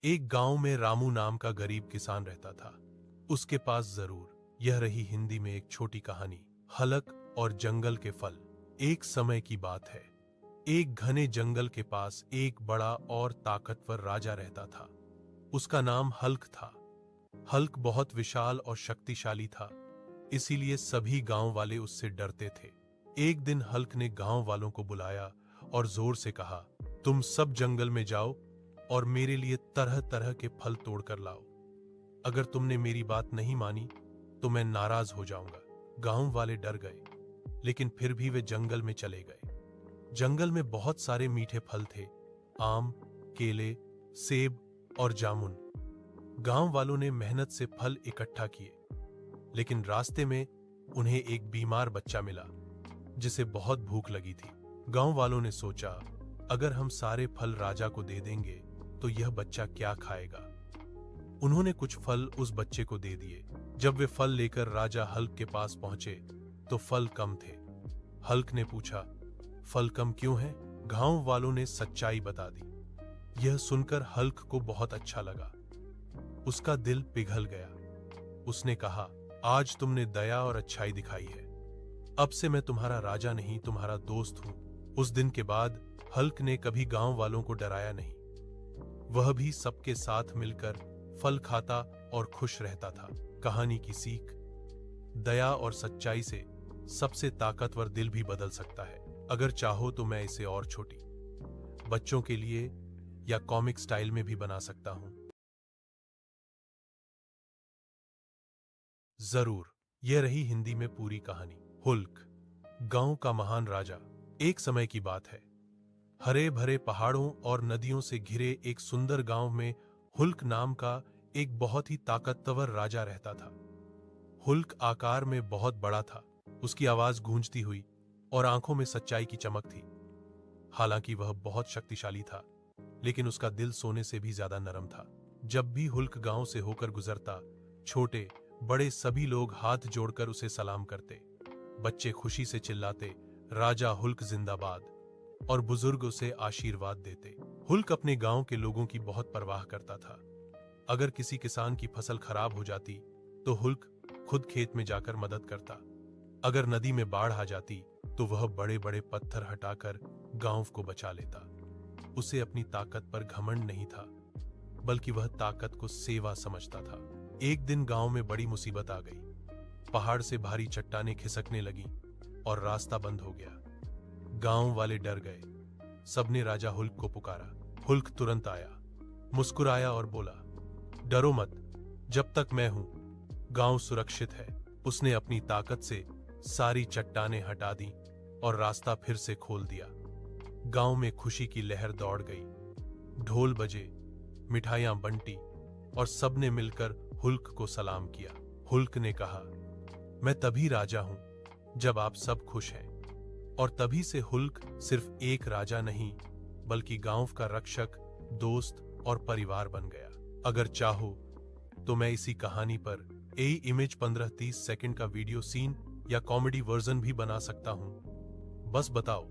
एक गांव में रामू नाम का गरीब किसान रहता था। उसके पास जरूर। यह रही हिंदी में एक छोटी कहानी, हलक और जंगल के फल। एक समय की बात है। एक घने जंगल के पास एक बड़ा और ताकतवर राजा रहता था। उसका नाम हल्क था। हल्क बहुत विशाल और शक्तिशाली था, इसीलिए सभी गांव वाले उससे डरते थे। एक दिन हल्क ने गांव वालों को बुलाया और जोर से कहा, तुम सब जंगल में जाओ और मेरे लिए तरह तरह के फल तोड़कर लाओ। अगर तुमने मेरी बात नहीं मानी तो मैं नाराज हो जाऊंगा। गांव वाले डर गए, लेकिन फिर भी वे जंगल में चले गए। जंगल में बहुत सारे मीठे फल थे, आम, केले, सेब और जामुन। गांव वालों ने मेहनत से फल इकट्ठा किए, लेकिन रास्ते में उन्हें एक बीमार बच्चा मिला जिसे बहुत भूख लगी थी। गांव वालों ने सोचा, अगर हम सारे फल राजा को दे देंगे तो यह बच्चा क्या खाएगा। उन्होंने कुछ फल उस बच्चे को दे दिए। जब वे फल लेकर राजा हल्क के पास पहुंचे तो फल कम थे। हल्क ने पूछा, फल कम क्यों है? गांव वालों ने सच्चाई बता दी। यह सुनकर हल्क को बहुत अच्छा लगा। उसका दिल पिघल गया। उसने कहा, आज तुमने दया और अच्छाई दिखाई है। अब से मैं तुम्हारा राजा नहीं, तुम्हारा दोस्त हूं। उस दिन के बाद हल्क ने कभी गांव वालों को डराया नहीं। वह भी सबके साथ मिलकर फल खाता और खुश रहता था। कहानी की सीख, दया और सच्चाई से सबसे ताकतवर दिल भी बदल सकता है। अगर चाहो तो मैं इसे और छोटी, बच्चों के लिए या कॉमिक स्टाइल में भी बना सकता हूं। जरूर। यह रही हिंदी में पूरी कहानी। हुल्क, गांव का महान राजा। एक समय की बात है। हरे भरे पहाड़ों और नदियों से घिरे एक सुंदर गांव में हुल्क नाम का एक बहुत ही ताकतवर राजा रहता था। हुल्क आकार में बहुत बड़ा था। उसकी आवाज गूंजती हुई और आंखों में सच्चाई की चमक थी। हालांकि वह बहुत शक्तिशाली था, लेकिन उसका दिल सोने से भी ज्यादा नरम था। जब भी हुल्क गांव से होकर गुजरता, छोटे बड़े सभी लोग हाथ जोड़कर उसे सलाम करते। बच्चे खुशी से चिल्लाते, राजा हुल्क जिंदाबाद, और बुजुर्ग उसे आशीर्वाद देते। हुल्क अपने गांव के लोगों की बहुत परवाह करता था। अगर किसी किसान की फसल खराब हो जाती तो हुल्क खुद खेत में जाकर मदद करता। अगर नदी में बाढ़ आ जाती तो वह बड़े बड़े पत्थर हटाकर गांव को बचा लेता। उसे अपनी ताकत पर घमंड नहीं था, बल्कि वह ताकत को सेवा समझता था। एक दिन गांव में बड़ी मुसीबत आ गई। पहाड़ से भारी चट्टानें खिसकने लगी और रास्ता बंद हो गया। गांव वाले डर गए। सबने राजा हुल्क को पुकारा। हुल्क तुरंत आया, मुस्कुराया और बोला, डरो मत, जब तक मैं हूं गांव सुरक्षित है। उसने अपनी ताकत से सारी चट्टानें हटा दी और रास्ता फिर से खोल दिया। गांव में खुशी की लहर दौड़ गई। ढोल बजे, मिठाइयां बंटी और सबने मिलकर हुल्क को सलाम किया। हुल्क ने कहा, मैं तभी राजा हूं जब आप सब खुश हैं। और तभी से हुल्क सिर्फ एक राजा नहीं, बल्कि गांव का रक्षक, दोस्त और परिवार बन गया। अगर चाहो तो मैं इसी कहानी पर इमेज 15-30 सेकंड का वीडियो सीन या कॉमेडी वर्जन भी बना सकता हूं। बस बताओ